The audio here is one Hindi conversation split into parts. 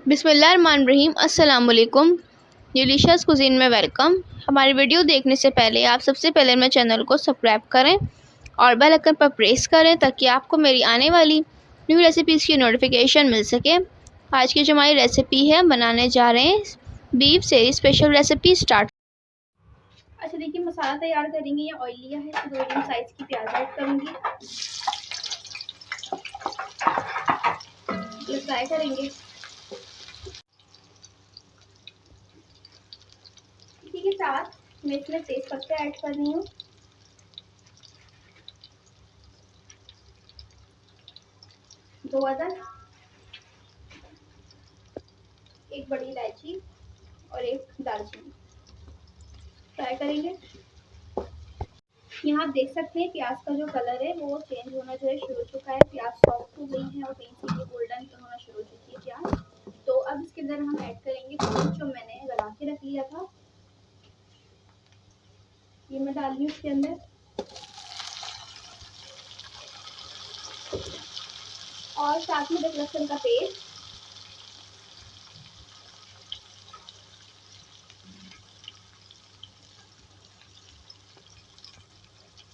बिस्मिल्लाहिर्रहमानिर्रहीम। अस्सलाम वालेकुम। डिलीशियस कुज़ीन में वेलकम। हमारी वीडियो देखने से पहले आप सबसे पहले मेरे चैनल को सब्सक्राइब करें और बेल आइकन पर प्रेस करें ताकि आपको मेरी आने वाली न्यू रेसिपीज़ की नोटिफिकेशन मिल सके। आज की जो हमारी रेसिपी है, बनाने जा रहे हैं बीफ सेहरी स्पेशल रेसिपी स्टार्ट। अच्छा देखिए, मसाला तैयार करेंगे। ये ऑयल लिया है, 2 मीडियम साइज़ की प्याज ऐड करूँगी, फ्राई करेंगे। इसी के साथ मैं इसमें तेज पत्ते ऐड कर रही हूँ, 2 अदरक, 1 बड़ी इलायची और 1 दालचीनी। फ्राई करेंगे। यहाँ आप देख सकते हैं प्याज का जो कलर है वो चेंज होना जो है शुरू हो चुका है। प्याज सॉफ्ट हो गई है और कहीं से ये गोल्डन होना शुरू हो चुकी है प्याज। तो अब इसके अंदर हम ऐड करेंगे दूध जो मैंने गला के रख लिया था, ये मैं डाल रही हूँ इसके अंदर। और साथ में लहसुन का पेस्ट,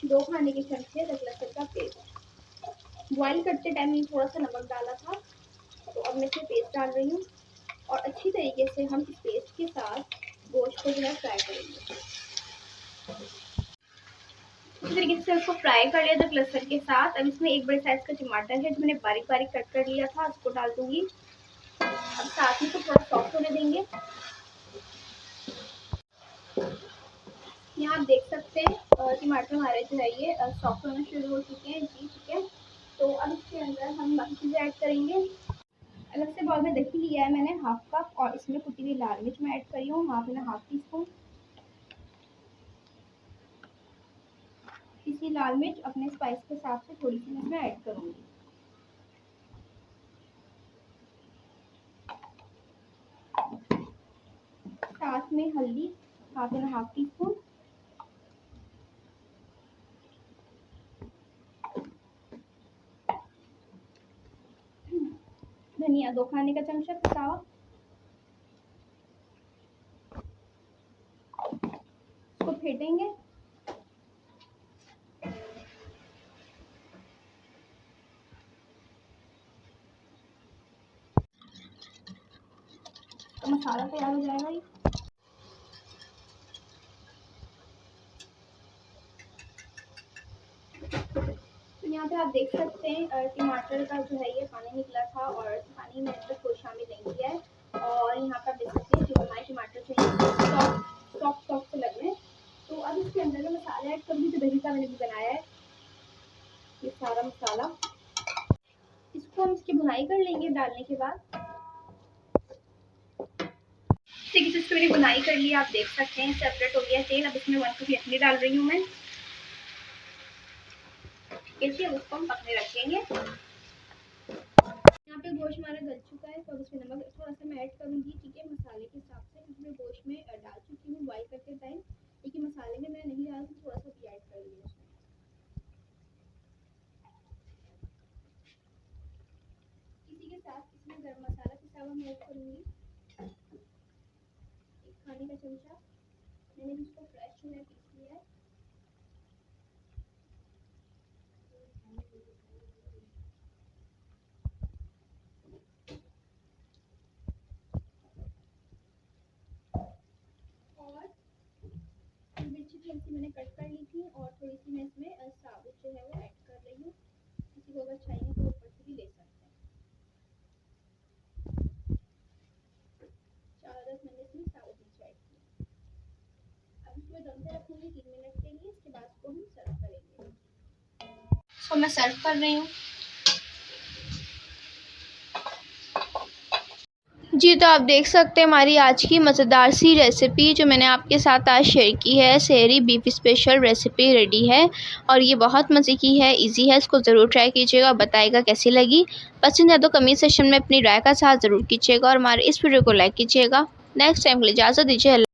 दो खाने के चमचे लहसुन का पेस्ट। बॉईल करते टाइम थोड़ा सा नमक डाला था, तो अब मैं इसमें पेस्ट डाल रही हूँ और अच्छी तरीके से हम इस पेस्ट के साथ गोश्त को जो है फ्राई करेंगे। इस तरीके से उसको फ्राई कर लिया अदरक लहसुन के साथ। अब इसमें 1 बड़े साइज का टमाटर है जो मैंने बारीक बारीक कट कर लिया था, उसको डाल दूंगी। अब साथ ही इसको थोड़ा सॉफ्ट होने देंगे। यहाँ आप देख सकते हैं टमाटर हमारे जो है ये सॉफ्ट होना शुरू हो चुके हैं जी। ठीक है, तो अब इसके अंदर हम बाकी चीज़ें ऐड करेंगे। अलग से बाउल में दही लिया है मैंने 1/2 कप, और इसमें कुटी हुई लाल मिर्च मैं ऐड कर रही हूँ, 1/2 टीस्पून। इसी लाल मिर्च अपने स्पाइस के हिसाब से थोड़ी सी मैं ऐड करूँगी। साथ में हल्दी 1/2 टीस्पून, धनिया 2 खाने का चमचा पिसा हुआ, इसको फेंटेंगे। तो मसाला तैयार हो जाएगा ये। तो यहाँ पे आप देख सकते हैं टमाटर का जो है ये पानी निकला था और पानी मैंने इसमें कोई शामिल नहीं किया है। और यहाँ पर आप देख सकते हैं जो हमारे टमाटर जो है सॉफ्ट से लग रहे हैं। तो अब इसके अंदर मैं मसाला ऐड करूँगी जो दही का मैंने भी बनाया है, ये सारा मसाला। इसको हम इसकी भुनाई कर लेंगे डालने के बाद। ठीक है, इसको मैंने भुनाई कर लिया, आप देख सकते हैं सेपरेट हो गया तेल। अब इसमें 1 कप यखनी डाल रही हूँ मैं। इसलिए उसको हम पकने रखेंगे। यहाँ पे गोश्त हमारा गल चुका है, तो अब इसमें नमक थोड़ा सा मैं ऐड करूँगी। ठीक है, मसाले के हिसाब से इसमें गोश्त में डाल चुकी हूँ बॉईल करते टाइम, लेकिन मसाले में मैंने नहीं डाला, थोड़ा सा भी ऐड कर लिया उसमें। इसी के साथ इसमें गरम मसाला पिसा हुआ मैं ऐड करूँगी, 1 खाने का चमचा। मैंने इसको फ्रेश जो है पीस लिया है। मिर्ची थोड़ी सी मैंने कट कर ली थी और थोड़ी सी मैं इसमें साबुत जो है वो ऐड कर रही हूँ। किसी को अगर चाहिए तो ऊपर से भी ले सकते हैं। 4-10 मैंने इसमें साबुत मिर्च ऐड की। अब इसको दम पे रखूँगी 3 मिनट के लिए। इसके बाद इसको हम सर्व करेंगे। इसको मैं सर्व कर रही हूँ जी। तो आप देख सकते हैं हमारी आज की मज़ेदार सी रेसिपी जो मैंने आपके साथ आज शेयर की है, सेहरी बीफ स्पेशल रेसिपी रेडी है और ये बहुत मज़े की है, इजी है। इसको ज़रूर ट्राई कीजिएगा और बताइएगा कैसी लगी। पसंद है तो कमेंट सेक्शन में अपनी राय का साथ ज़रूर कीजिएगा और हमारे इस वीडियो को लाइक कीजिएगा। नेक्स्ट टाइम के लिए इजाज़त दीजिए।